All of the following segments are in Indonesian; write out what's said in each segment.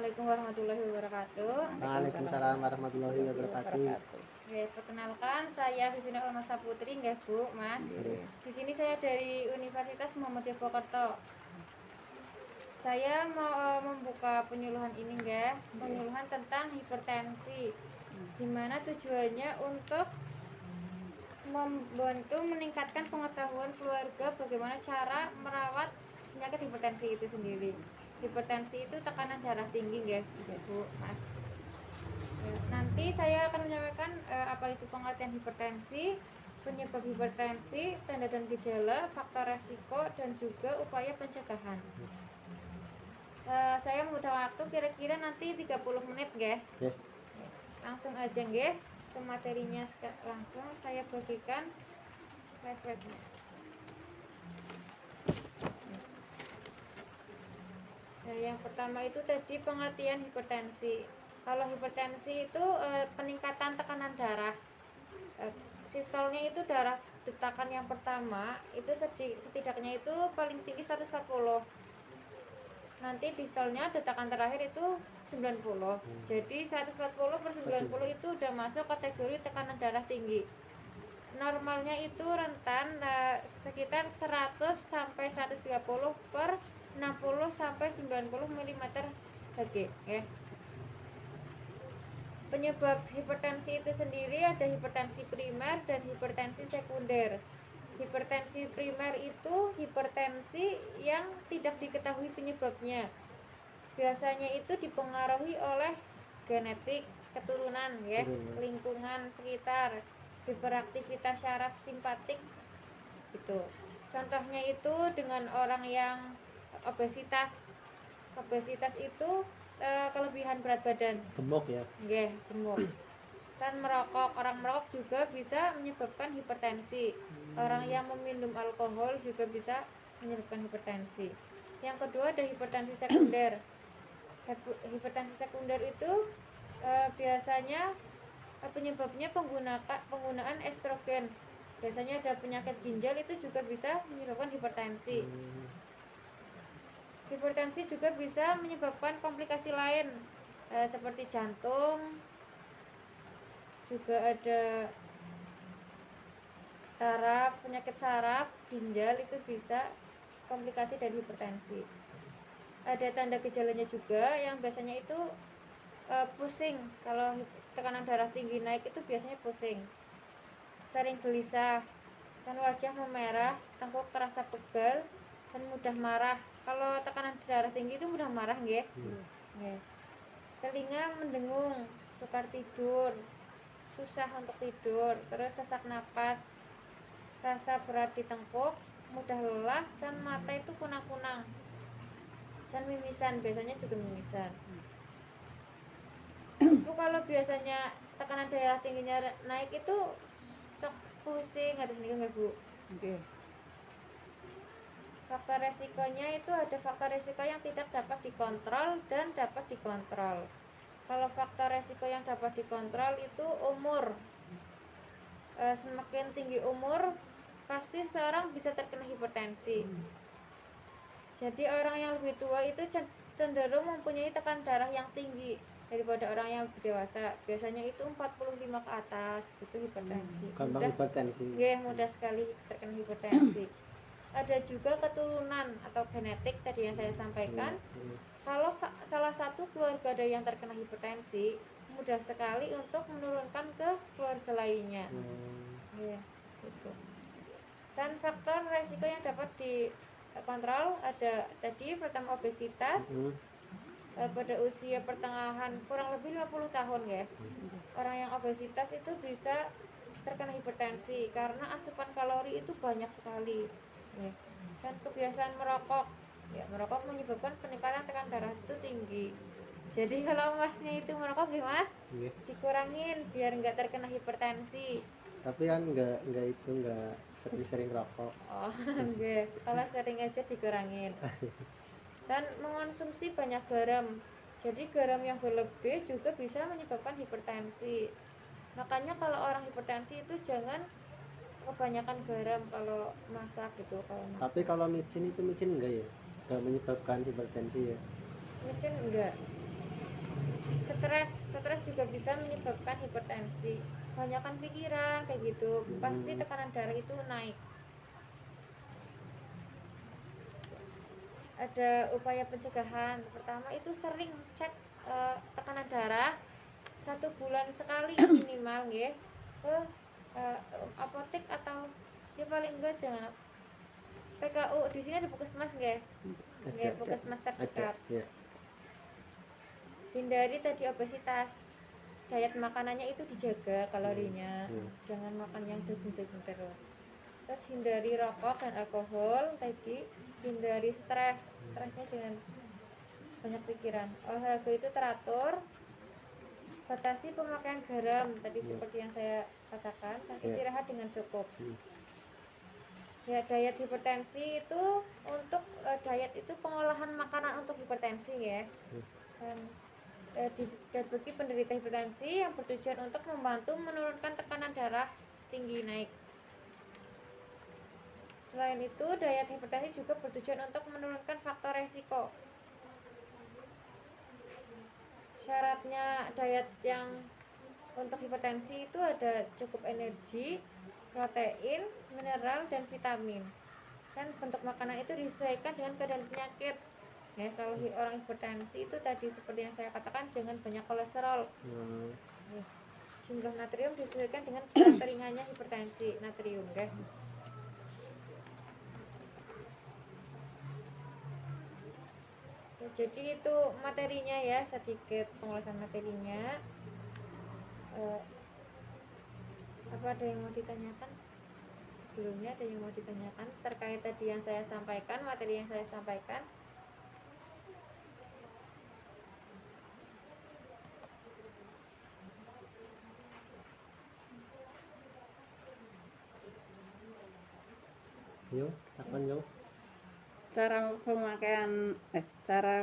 Assalamualaikum warahmatullahi wabarakatuh. Waalaikumsalam warahmatullahi wabarakatuh. Oke, perkenalkan saya Vivina Almasa Putri, nggih Bu, Mas. Di sini saya dari Universitas Muhammad Yogyakarta. Saya mau membuka penyuluhan ini, nggih, penyuluhan tentang hipertensi. Di mana tujuannya untuk membantu meningkatkan pengetahuan keluarga bagaimana cara merawat penyakit hipertensi itu sendiri. Hipertensi itu tekanan darah tinggi, nggih, Bu, Mas. Nanti saya akan menyampaikan apa itu pengertian hipertensi, penyebab hipertensi, tanda dan gejala, faktor resiko, dan juga upaya pencegahan. Saya membutuhkan waktu kira-kira nanti 30 menit, nggih. Langsung aja, nggih, ke materinya langsung saya bagikan slide-nya. Yang pertama itu tadi pengertian hipertensi. Kalau hipertensi itu peningkatan tekanan darah. Sistolnya itu darah detakan yang pertama itu setidaknya itu paling tinggi 140. Nanti distolnya detakan terakhir itu 90. Jadi 140/90 itu udah masuk kategori tekanan darah tinggi. Normalnya itu rentan sekitar 100 sampai 130/60 sampai 90 mm Hg, ya. Penyebab hipertensi itu sendiri ada hipertensi primer dan hipertensi sekunder. Hipertensi primer itu hipertensi yang tidak diketahui penyebabnya. Biasanya itu dipengaruhi oleh genetik, keturunan, ya, lingkungan sekitar, hiperaktivitas syaraf simpatik gitu. Contohnya itu dengan orang yang obesitas. Obesitas itu kelebihan berat badan, Gemuk ya. nggih, gemuk. Dan merokok, orang merokok juga bisa menyebabkan hipertensi. Orang yang meminum alkohol juga bisa menyebabkan hipertensi. Yang kedua ada hipertensi sekunder. Hipertensi sekunder itu biasanya penyebabnya penggunaan estrogen. Biasanya ada penyakit ginjal itu juga bisa menyebabkan hipertensi. Hipertensi juga bisa menyebabkan komplikasi lain seperti jantung, juga ada saraf, penyakit saraf, ginjal itu bisa komplikasi dari hipertensi. Ada tanda gejalanya juga yang biasanya itu pusing. Kalau tekanan darah tinggi naik itu biasanya pusing, sering gelisah, dan wajah memerah, tengkuk terasa pegal, dan mudah marah. Kalau tekanan darah tinggi itu mudah marah, nggih. Telinga mendengung, sukar tidur, susah untuk tidur, terus sesak napas, rasa berat di tengkuk, mudah lelah, dan mata itu kunang-kunang, dan mimisan, biasanya juga mimisan. Ibu kalau biasanya tekanan darah tingginya naik itu pusing, ada sendiri nggak, Bu? Faktor resikonya itu ada faktor resiko yang tidak dapat dikontrol dan dapat dikontrol. Kalau faktor resiko yang dapat dikontrol itu umur. Semakin tinggi umur, pasti seorang bisa terkena hipertensi. Jadi orang yang lebih tua itu cenderung mempunyai tekanan darah yang tinggi daripada orang yang lebih dewasa. Biasanya itu 45 ke atas, itu hipertensi. Gampang hipertensi. Ya, mudah sekali terkena hipertensi. Ada juga keturunan atau genetik tadi yang saya sampaikan. Kalau salah satu keluarga ada yang terkena hipertensi, mudah sekali untuk menurunkan ke keluarga lainnya. Ya, gitu. Dan faktor resiko yang dapat dikontrol ada tadi pertama obesitas. Pada usia pertengahan kurang lebih 50 tahun, ya. Orang yang obesitas itu bisa terkena hipertensi karena asupan kalori itu banyak sekali. Ya. Dan kebiasaan merokok, ya, merokok menyebabkan peningkatan tekanan darah itu tinggi. Jadi kalau masnya itu merokok, gimana, Mas? Dikurangin biar nggak terkena hipertensi. Tapi kan nggak sering-sering rokok. Oh, enggak. Kalau sering aja dikurangin. Dan mengonsumsi banyak garam. Jadi garam yang berlebih juga bisa menyebabkan hipertensi. Makanya kalau orang hipertensi itu jangan kebanyakan garam kalau masak gitu. Tapi kalau micin enggak ya? Enggak menyebabkan hipertensi ya? Micin enggak. Stres juga bisa menyebabkan hipertensi. Kebanyakan pikiran kayak gitu, pasti tekanan darah itu naik. Ada upaya pencegahan. Pertama itu sering cek tekanan darah 1 bulan sekali minimal ya ke apotek atau ya paling enggak jangan PKU. Di sini ada puskesmas nggih? Nggih, puskesmas terdekat. Ya. Hindari tadi obesitas. Diet makanannya itu dijaga kalorinya. Jangan makan yang daging-daging terus. Terus hindari rokok dan alkohol tadi. Hindari stresnya jangan banyak pikiran. Olahraga itu teratur. Batasi pemakaian garam tadi seperti yang saya katakan. Dan istirahat dengan cukup. Ya, diet hipertensi itu untuk diet itu pengolahan makanan untuk hipertensi ya. Dan bagi penderita hipertensi yang bertujuan untuk membantu menurunkan tekanan darah tinggi naik. Selain itu, diet hipertensi juga bertujuan untuk menurunkan faktor resiko. Syaratnya diet yang untuk hipertensi itu ada cukup energi, protein, mineral, dan vitamin. Dan bentuk makanan itu disesuaikan dengan keadaan penyakit. Ya, kalau orang hipertensi itu tadi seperti yang saya katakan, jangan banyak kolesterol. Jumlah natrium disesuaikan dengan karakter ringannya hipertensi natrium, ya. Jadi itu materinya ya, sedikit pengulasan materinya. Apa ada yang mau ditanyakan? Sebelumnya ada yang mau ditanyakan terkait tadi yang saya sampaikan, materi yang saya sampaikan? Yo, takon yo. Cara pemakaian cara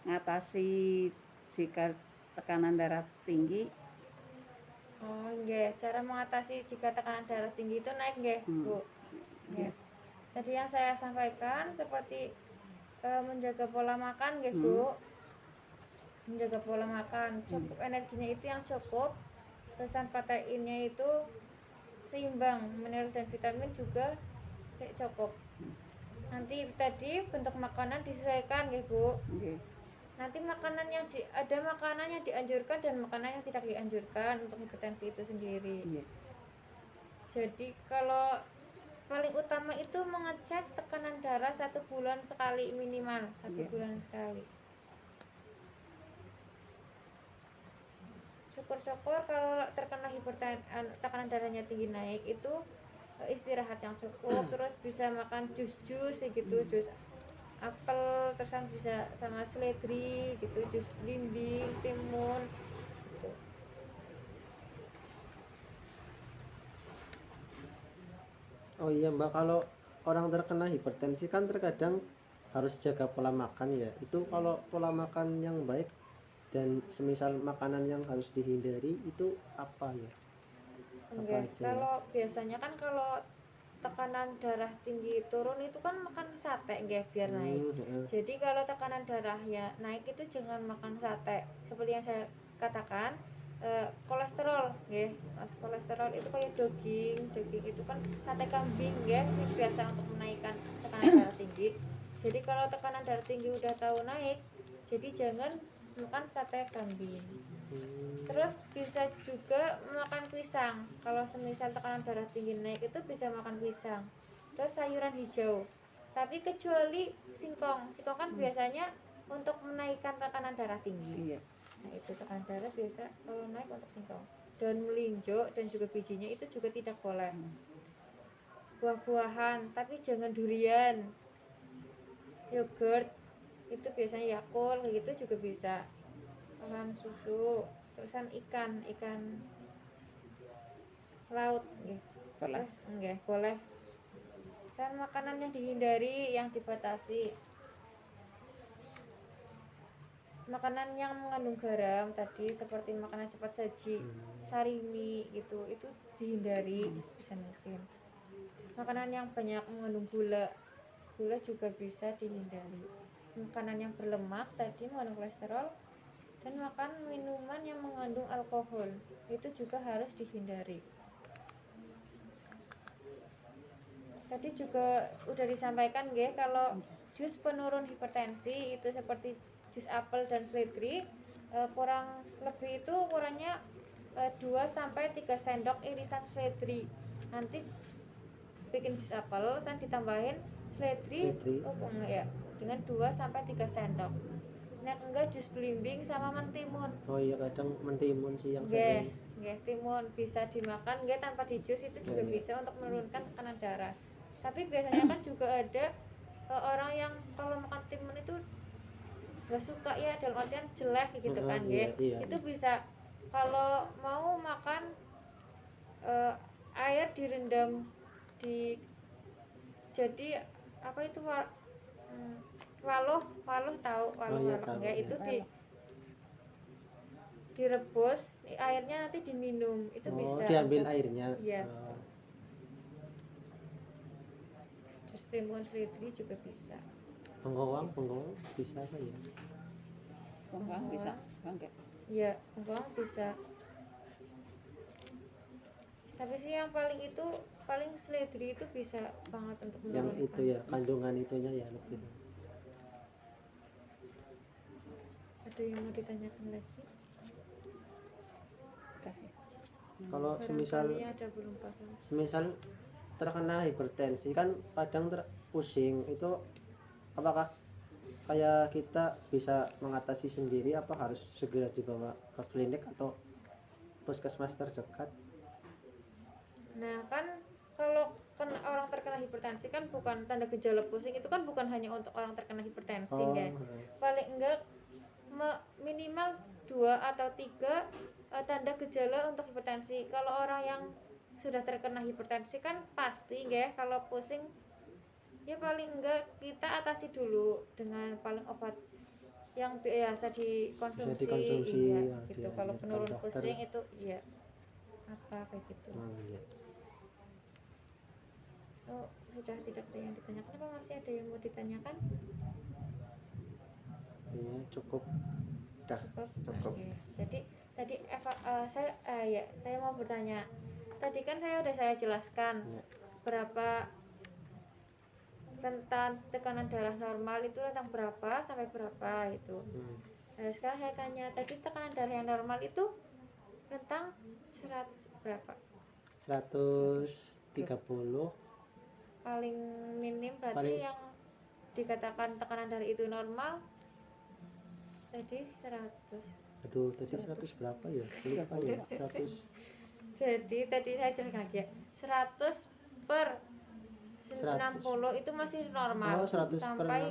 mengatasi jika tekanan darah tinggi. Oh nggih, cara mengatasi jika tekanan darah tinggi itu naik nggih, Bu. Nggih. Tadi yang saya sampaikan seperti menjaga pola makan nggih, Bu. Menjaga pola makan, cukup energinya itu yang cukup. Terusan proteinnya itu seimbang, mineral dan vitamin juga cukup. Nanti tadi bentuk makanan disesuaikan nggih, Bu. Nanti makanan yang ada makanan yang dianjurkan dan makanan yang tidak dianjurkan untuk hipertensi itu sendiri. Jadi kalau paling utama itu mengecek tekanan darah 1 bulan sekali minimal, 1 bulan sekali. Syukur-syukur kalau terkena hipertensi, tekanan darahnya tinggi naik itu istirahat yang cukup, terus bisa makan jus-jus gitu, jus apel, terus bisa sama seledri gitu, jus belimbing, timun gitu. Oh iya Mbak, kalau orang terkena hipertensi kan terkadang harus jaga pola makan ya. Itu kalau pola makan yang baik dan semisal makanan yang harus dihindari itu apa ya? Enggak, kalau biasanya kan kalau tekanan darah tinggi turun itu kan makan sate nggih biar naik. Jadi kalau tekanan darah ya naik itu jangan makan sate. Seperti yang saya katakan, kolesterol nggih. Kolesterol itu kayak daging itu kan sate kambing nggih, biasa untuk menaikkan tekanan darah tinggi. Jadi kalau tekanan darah tinggi udah tahu naik, jadi jangan makan sate kambing. Terus bisa juga makan pisang. Kalau semisal tekanan darah tinggi naik itu bisa makan pisang. Terus sayuran hijau. Tapi kecuali singkong. Singkong kan biasanya untuk menaikkan tekanan darah tinggi. Nah, itu tekanan darah biasa kalau naik untuk singkong. Daun melinjo dan juga bijinya itu juga tidak boleh. Buah-buahan, tapi jangan durian. Yogurt itu biasanya Yakult gitu juga bisa. Makan susu, terusan ikan laut nggih. Terus nggih boleh. Dan makanan yang dihindari, yang dibatasi. Makanan yang mengandung garam tadi seperti makanan cepat saji, sarimi gitu, itu dihindari bisa mungkin. Makanan yang banyak mengandung gula juga bisa dihindari. Makanan yang berlemak tadi mengandung kolesterol dan makan minuman yang mengandung alkohol itu juga harus dihindari. Tadi juga udah disampaikan nggih kalau jus penurun hipertensi itu seperti jus apel dan seledri kurang lebih itu ukurannya 2 sampai 3 sendok irisan seledri. Nanti bikin jus apel, saya ditambahin seledri, Seledri. ya dengan 2 sampai 3 sendok. Nah, enggak jus belimbing sama mentimun. Oh iya, kadang mentimun sih yang Nggih, sering. nggih, timun bisa dimakan nggih tanpa di jus itu juga Iya. bisa untuk menurunkan tekanan darah. Tapi biasanya kan juga ada orang yang kalau makan timun itu nggak suka ya, dalam artian jelek gitu kan Iya, nggih. iya. Itu bisa kalau mau makan air direndam di jadi apa itu waluh tahu Oh iya, tahu, enggak iya. itu direbus airnya nanti diminum itu Oh, bisa diambil untuk- airnya. Iya. Oh, jus timun seledri juga bisa. bengkoang bisa apa ya? Bengkoang bisa bangke. Iya, bengkoang bisa. Tapi sih yang paling seledri itu bisa banget untuk Yang menurunkan. itu ya, kandungan itunya ya lebih. Ada yang mau ditanyakan lagi? Udah ya. Kalau semisal Barangkali ada belum paham. semisal terkena hipertensi kan kadang pusing, itu apakah kayak kita bisa mengatasi sendiri apa harus segera dibawa ke klinik atau puskesmas terdekat? Nah kan kalau orang terkena hipertensi kan bukan tanda gejala pusing itu kan bukan hanya untuk orang terkena hipertensi Oh, ya. Paling enggak minimal 2 atau 3 tanda gejala untuk hipertensi. Kalau orang yang sudah terkena hipertensi kan pasti ya kalau pusing ya paling enggak kita atasi dulu dengan paling obat yang biasa dikonsumsi, Bisa dikonsumsi, iya, ya, gitu. dia Kalau lihat penurun dokter. pusing itu iya apa kayak gitu. Oh, iya. Oh, sudah tidak ada yang ditanyakan apa masih ada yang mau ditanyakan? Iya, cukup. Dah, cukup. Oke. Jadi tadi saya mau bertanya. Tadi kan saya jelaskan Ya. berapa rentan tekanan darah normal itu rentang berapa sampai berapa itu. Nah, sekarang saya tanya, tadi tekanan darah yang normal itu rentang 100 berapa? 130. Paling minim berarti Paling- yang dikatakan tekanan darah itu normal tadi 100. Aduh, tadi 100 berapa ya? Lupa ya. 100. Jadi tadi saya jelaskan lagi ya, 100 per 60 itu masih normal. Oh, 100 per sampai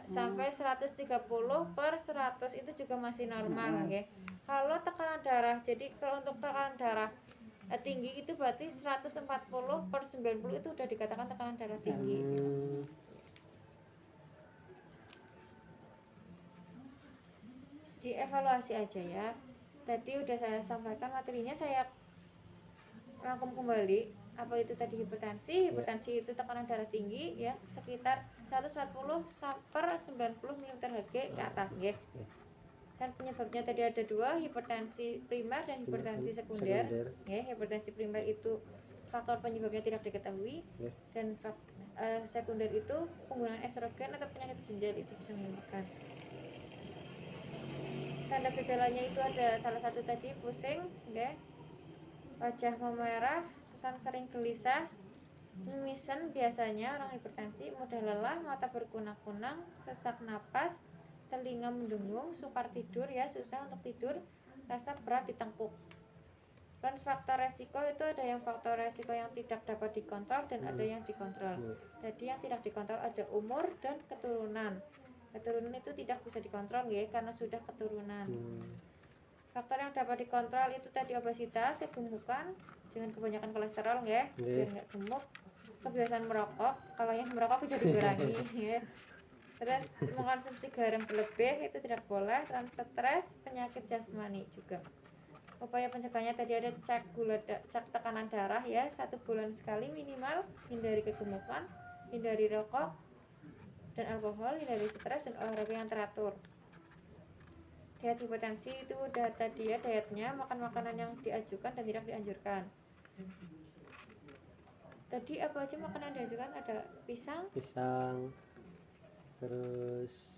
sampai 130 per 100 itu juga masih normal ya. Kalau tekanan darah, jadi kalau untuk tekanan darah tinggi itu berarti 140 per 90 itu udah dikatakan tekanan darah tinggi. Dievaluasi aja ya. Tadi udah saya sampaikan materinya, saya rangkum kembali apa itu tadi hipertensi. Hipertensi itu tekanan darah tinggi ya, sekitar 140 per 90 mg/Hg ke atas ya. Dan penyebabnya tadi ada 2, hipertensi primer dan hipertensi sekunder. Ya, hipertensi primer itu faktor penyebabnya tidak diketahui, dan sekunder itu penggunaan estrogen atau penyakit ginjal itu bisa menyebabkan. Tanda gejalanya itu ada salah satu tadi pusing, ya, wajah memerah, kesan sering gelisah, mimisan biasanya orang hipertensi, mudah lelah, mata berkunang-kunang, sesak napas, telinga mendengung, sukar tidur ya, susah untuk tidur, rasa berat di tengkuk. Dan faktor resiko itu ada yang faktor resiko yang tidak dapat dikontrol dan ada yang dikontrol. Jadi yang tidak dikontrol ada umur dan keturunan. Keturunan itu tidak bisa dikontrol ya, karena sudah keturunan. Faktor yang dapat dikontrol itu tadi obesitas, kegemukan, dengan kebanyakan kolesterol ya, biar nggak gemuk. Kebiasaan merokok, kalau yang merokok bisa dikurangi ya. Terus mengkonsumsi garam berlebih itu tidak boleh. Dan stres, penyakit jasmani juga. Upaya pencegahannya tadi ada cek tekanan darah ya, 1 bulan sekali minimal, hindari kegemukan, hindari rokok dan alkohol, hindari stres dan olahraga yang teratur. Diet hipertensi itu udah tadi ya, dietnya makan makanan yang diajukan dan tidak dianjurkan. Tadi apa aja makanan yang diajukan? Ada pisang, terus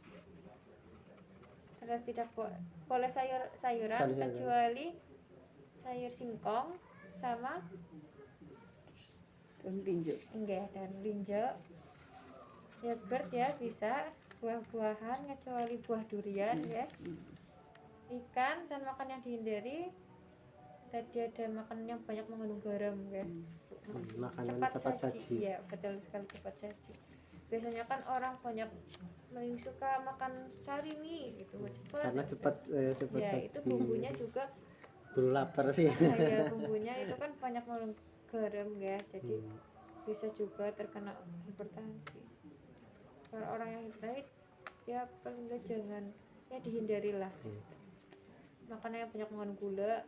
tidak boleh sayuran Sayur-sayuran. kecuali sayur singkong sama daun linjo. enggak dan linjo. Yogurt ya bisa, buah-buahan kecuali buah durian ya. Ikan dan makan yang dihindari. Tadi ada makan yang banyak mengandung garam ya. makanan Cepat cepat saji. saji. Iya, betul sekali, cepat saji. Biasanya kan orang banyak suka makan sarimi gitu, cepat. Karena cepat Ya, saji. itu bumbunya juga Buru lapar sih. ya, bumbunya itu kan banyak mengandung garam ya. Jadi bisa juga terkena hipertensi. Kalau orang yang diet ya paling nggak jangan, ya dihindarilah. Makanan yang banyak mengandung gula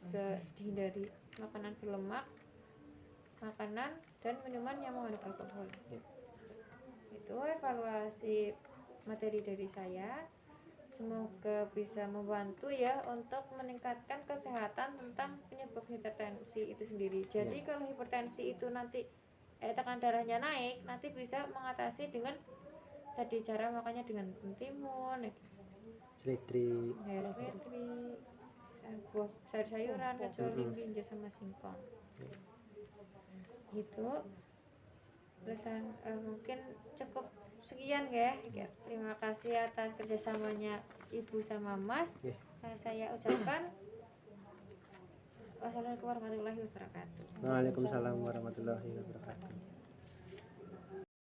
juga dihindari. Makanan berlemak, makanan dan minuman yang mengandung alkohol. Itu evaluasi materi dari saya. Semoga bisa membantu ya untuk meningkatkan kesehatan tentang penyebab hipertensi itu sendiri. Jadi kalau hipertensi itu nanti tekanan darahnya naik, nanti bisa mengatasi dengan tadi cara makannya dengan mentimun, Seledri. seledri, buah sayur-sayuran kecuali linjo sama singkong. Gitu. Terusan mungkin cukup sekian ya. Terima kasih atas kerjasamanya Ibu sama Mas. Saya ucapkan wassalamualaikum warahmatullahi wabarakatuh. Waalaikumsalam warahmatullahi wabarakatuh.